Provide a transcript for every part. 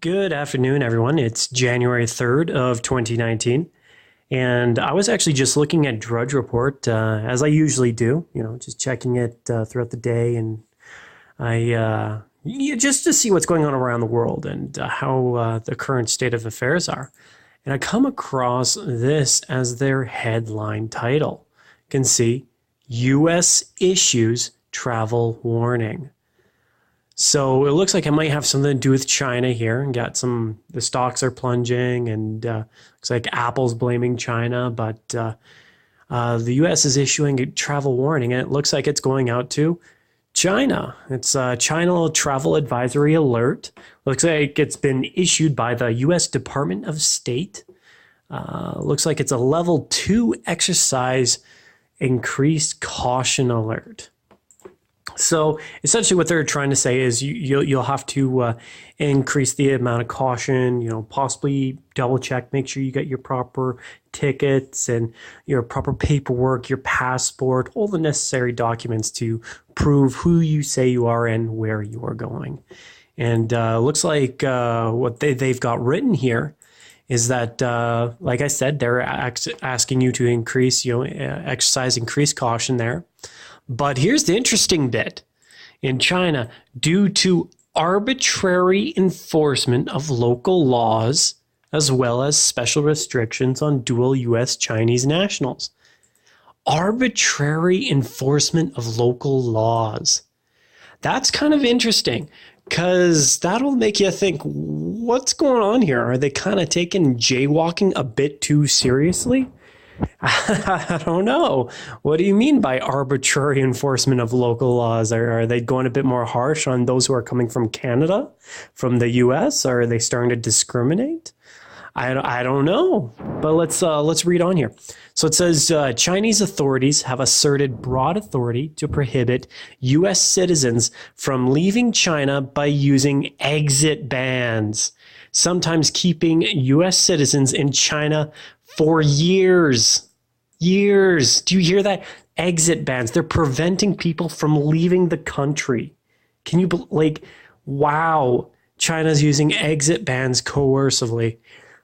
Good afternoon, everyone. It's January 3rd of 2019. And I was actually just looking at Drudge Report, as I usually do, just checking it throughout the day. And just to see what's going on around the world and how the current state of affairs are. And I come across this as their headline title. You can see U.S. issues travel warning. So it looks like it might have something to do with China here, and the stocks are plunging, and looks like Apple's blaming China, but the U.S. is issuing a travel warning, and it looks like it's going out to China. It's China Travel Advisory Alert. Looks like it's been issued by the U.S. Department of State. Looks like it's a level 2 exercise increased caution alert. So essentially what they're trying to say is you'll have to increase the amount of caution, possibly double check, make sure you get your proper tickets and your proper paperwork, your passport, all the necessary documents to prove who you say you are and where you are going. And looks like what they've got written here is that, like I said, they're asking you to increase, exercise increased caution there. But here's the interesting bit. In China, due to arbitrary enforcement of local laws, as well as special restrictions on dual U.S.-Chinese nationals. Arbitrary enforcement of local laws. That's kind of interesting, because that'll make you think, what's going on here? Are they kind of taking jaywalking a bit too seriously? I don't know. What do you mean by arbitrary enforcement of local laws? Are they going a bit more harsh on those who are coming from Canada, from the U.S.? Or are they starting to discriminate? I don't know. But let's read on here. So it says Chinese authorities have asserted broad authority to prohibit U.S. citizens from leaving China by using exit bans, sometimes keeping U.S. citizens in China for years. Years. Do you hear that? Exit bans. They're preventing people from leaving the country. Can you, wow. China's using exit bans coercively.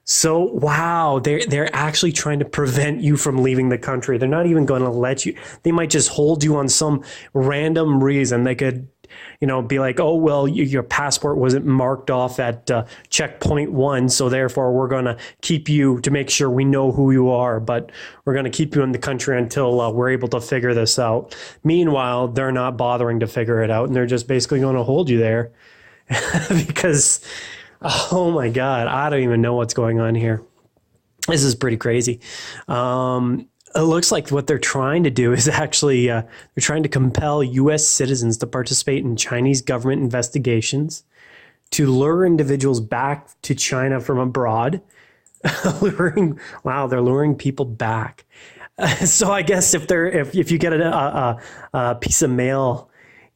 So, wow, they're actually trying to prevent you from leaving the country. They're not even going to let you. They might just hold you on some random reason. They could, be like, oh, well, your passport wasn't marked off at checkpoint 1, so therefore we're going to keep you to make sure we know who you are, but we're going to keep you in the country until we're able to figure this out. Meanwhile, they're not bothering to figure it out, and they're just basically going to hold you there because, oh my God, I don't even know what's going on here. This is pretty crazy. It looks like what they're trying to do is actually they're trying to compel U.S. citizens to participate in Chinese government investigations to lure individuals back to China from abroad. They're luring people back. So I guess if you get a piece of mail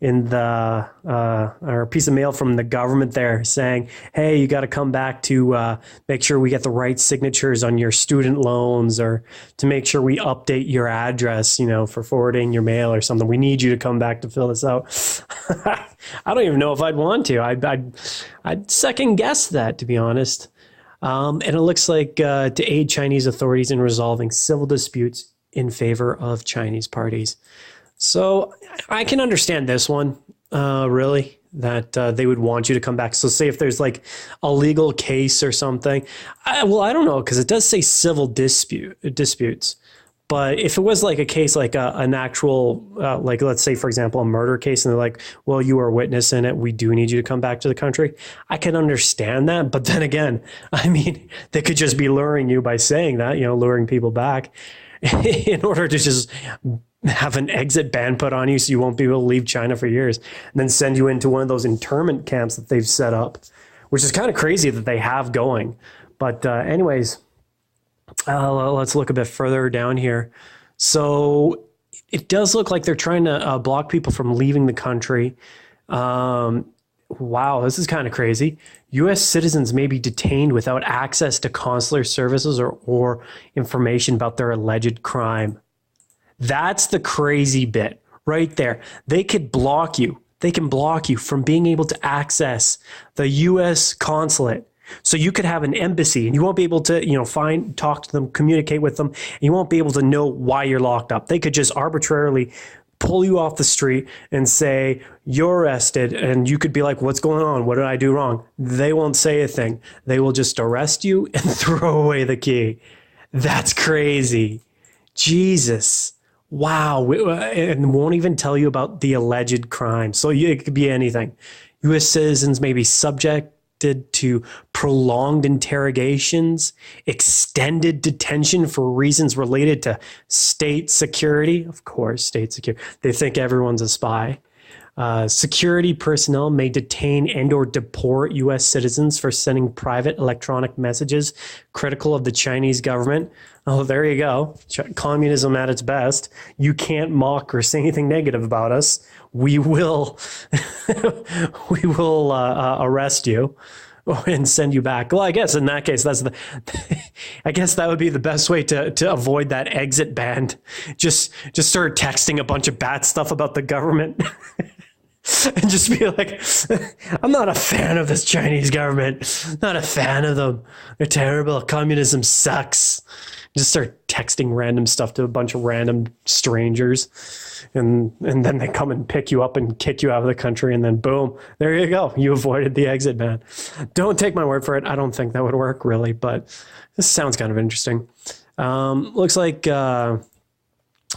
or a piece of mail from the government there saying, hey, you got to come back to make sure we get the right signatures on your student loans, or to make sure we update your address, for forwarding your mail or something. We need you to come back to fill this out. I don't even know if I'd want to. I'd second guess that, to be honest. And it looks like to aid Chinese authorities in resolving civil disputes in favor of Chinese parties. So I can understand this one, really, that they would want you to come back. So say if there's like a legal case or something. I don't know, because it does say civil disputes. But if it was like a case like an actual, let's say, for example, a murder case, and they're like, well, you were a witness in it, we do need you to come back to the country. I can understand that. But then again, I mean, they could just be luring you by saying that, luring people back in order to just have an exit ban put on you so you won't be able to leave China for years, and then send you into one of those internment camps that they've set up, which is kind of crazy that they have going. But anyways, let's look a bit further down here. So it does look like they're trying to block people from leaving the country. Wow, this is kind of crazy. U.S. citizens may be detained without access to consular services or information about their alleged crime. That's the crazy bit right there. They could block you. They can block you from being able to access the U.S. consulate So you could have an embassy and you won't be able to, talk to them, communicate with them, and you won't be able to know why you're locked up. They could just arbitrarily pull you off the street and say, you're arrested. And you could be like, what's going on? What did I do wrong? They won't say a thing. They will just arrest you and throw away the key. That's crazy. Jesus. Wow. And won't even tell you about the alleged crime. So it could be anything. U.S. citizens may be subjected to prolonged interrogations, extended detention for reasons related to state security. Of course, state security. They think everyone's a spy. Security personnel may detain and or deport U.S. citizens for sending private electronic messages critical of the Chinese government. Oh, there you go. Communism at its best. You can't mock or say anything negative about us. We will, arrest you and send you back. Well, I guess in that case, I guess that would be the best way to avoid that exit ban. Just start texting a bunch of bad stuff about the government. And just be like, I'm not a fan of this Chinese government. Not a fan of them. They're terrible. Communism sucks. Just start texting random stuff to a bunch of random strangers. And then they come and pick you up and kick you out of the country. And then boom, there you go. You avoided the exit ban. Don't take my word for it. I don't think that would work really, but this sounds kind of interesting. Looks like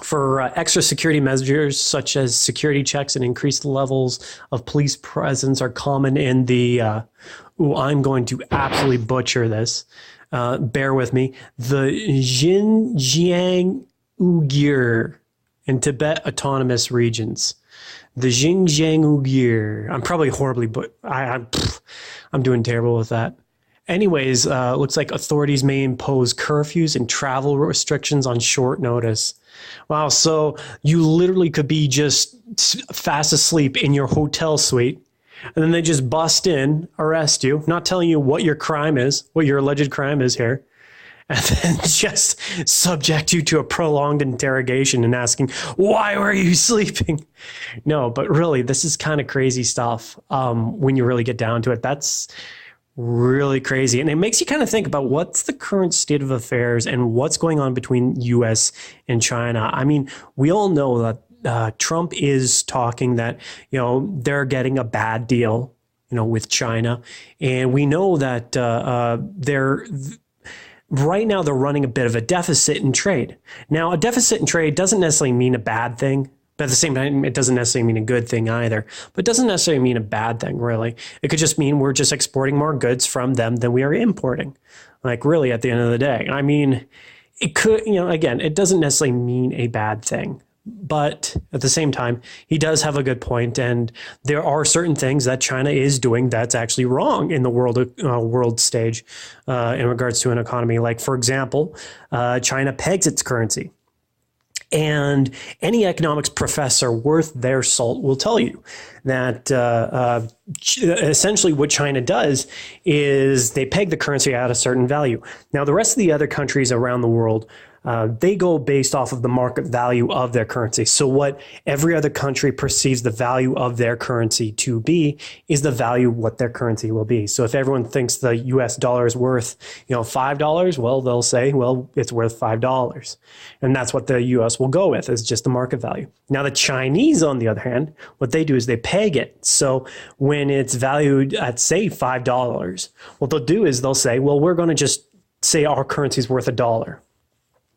for extra security measures such as security checks and increased levels of police presence are common in the, I'm going to absolutely butcher this. Bear with me. The Xinjiang Uyghur and Tibet autonomous regions. The Xinjiang Uyghur. I'm probably horribly, but I'm doing terrible with that. Anyways, looks like authorities may impose curfews and travel restrictions on short notice. Wow, so you literally could be just fast asleep in your hotel suite, and then they just bust in, arrest you, not telling you what your crime is, what your alleged crime is here, and then just subject you to a prolonged interrogation and asking, why were you sleeping? No, but really, this is kind of crazy stuff when you really get down to it. That's really crazy. And it makes you kind of think about what's the current state of affairs and what's going on between US and China. I mean, we all know that Trump is talking that, they're getting a bad deal, with China. And we know that right now they're running a bit of a deficit in trade. Now, a deficit in trade doesn't necessarily mean a bad thing. But at the same time, it doesn't necessarily mean a good thing either. But it doesn't necessarily mean a bad thing, really. It could just mean we're just exporting more goods from them than we are importing. Like, really, at the end of the day. I mean, it could, again, it doesn't necessarily mean a bad thing. But at the same time, he does have a good point, and there are certain things that China is doing that's actually wrong in the world stage in regards to an economy. Like, for example, China pegs its currency. And any economics professor worth their salt will tell you that essentially what China does is they peg the currency at a certain value. Now, the rest of the other countries around the world, they go based off of the market value of their currency. So what every other country perceives the value of their currency to be is the value of what their currency will be. So if everyone thinks the US dollar is worth, $5, well, they'll say, well, it's worth $5. And that's what the US will go with, is just the market value. Now, the Chinese, on the other hand, what they do is they peg it. So when it's valued at, say, $5, what they'll do is they'll say, well, we're going to just say our currency is worth $1.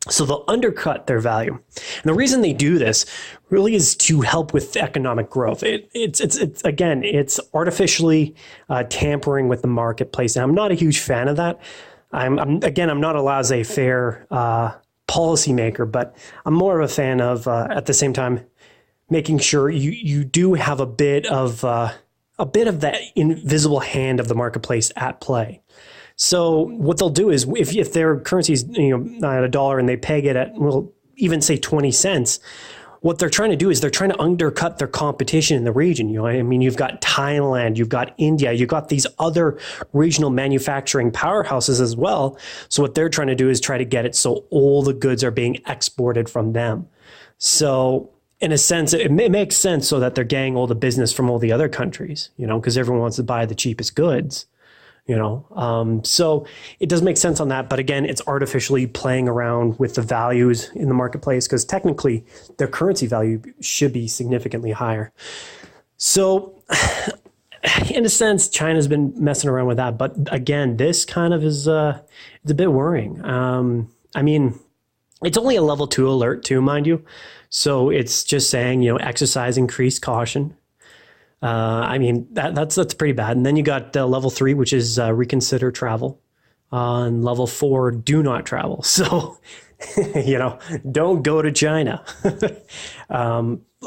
So they'll undercut their value. And the reason they do this really is to help with economic growth. It's artificially tampering with the marketplace. And I'm not a huge fan of that. I'm not a laissez-faire policymaker, but I'm more of a fan of, at the same time, making sure you do have a bit of that invisible hand of the marketplace at play. So what they'll do is if their currency is at $1 and they peg it at, well, even say 20 cents, what they're trying to do is they're trying to undercut their competition in the region. You've got Thailand, you've got India, you've got these other regional manufacturing powerhouses as well. So what they're trying to do is try to get it so all the goods are being exported from them. So in a sense, it makes sense so that they're getting all the business from all the other countries, because everyone wants to buy the cheapest goods. So it does make sense on that. But again, it's artificially playing around with the values in the marketplace because technically their currency value should be significantly higher. So in a sense, China's been messing around with that. But again, this kind of is it's a bit worrying. I mean, it's only a level 2 alert too, mind you. So it's just saying, exercise increased caution. I mean, that's pretty bad. And then you got level 3, which is reconsider travel. And level 4, do not travel. So, don't go to China.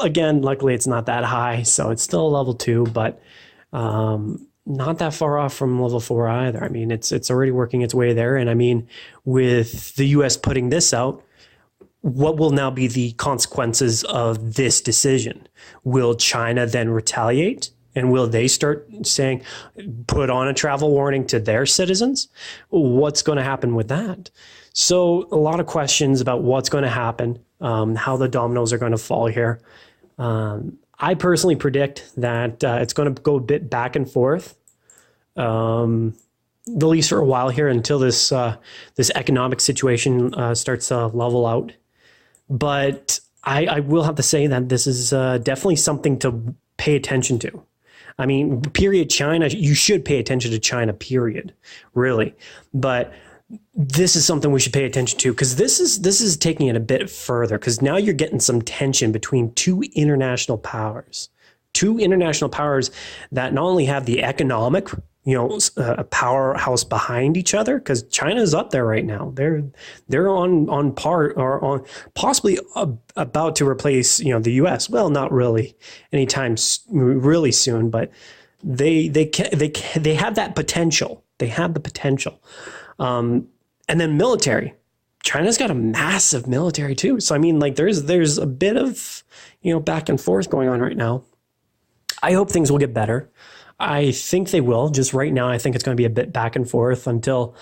Again, luckily it's not that high. So it's still a level 2, but not that far off from level 4 either. I mean, it's already working its way there. And I mean, with the US putting this out, what will now be the consequences of this decision? Will China then retaliate? And will they start saying, put on a travel warning to their citizens? What's going to happen with that? So a lot of questions about what's going to happen, how the dominoes are going to fall here. I personally predict that it's going to go a bit back and forth, at least for a while here until this economic situation starts to level out. But I will have to say that this is definitely something to pay attention to. I mean, period, China, you should pay attention to China, period, really. But this is something we should pay attention to because this is taking it a bit further because now you're getting some tension between two international powers that not only have the economic, a powerhouse behind each other because China is up there right now. They're on par or on possibly about to replace, the U.S. Well, not really anytime really soon, but they have that potential. They have the potential. And then military. China's got a massive military too. So I mean, like there's a bit of, back and forth going on right now. I hope things will get better. I think they will. Just right now, I think it's going to be a bit back and forth until,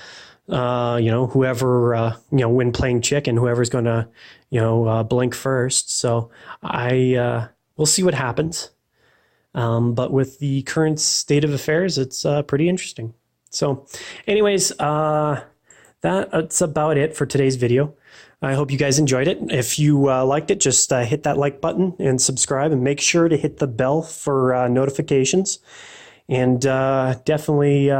whoever, when playing chicken, whoever's going to, blink first. So we'll see what happens. But with the current state of affairs, it's pretty interesting. So anyways, that's about it for today's video. I hope you guys enjoyed it. If you liked it, just hit that like button and subscribe and make sure to hit the bell for notifications. And definitely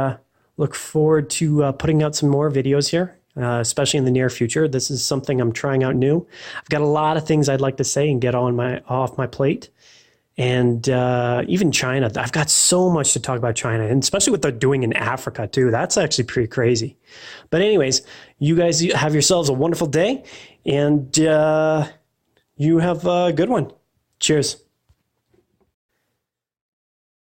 look forward to putting out some more videos here, especially in the near future. This is something I'm trying out new. I've got a lot of things I'd like to say and get off my plate. And even China, I've got so much to talk about China, and especially what they're doing in Africa too. That's actually pretty crazy. But anyways, you guys have yourselves a wonderful day, and you have a good one. Cheers.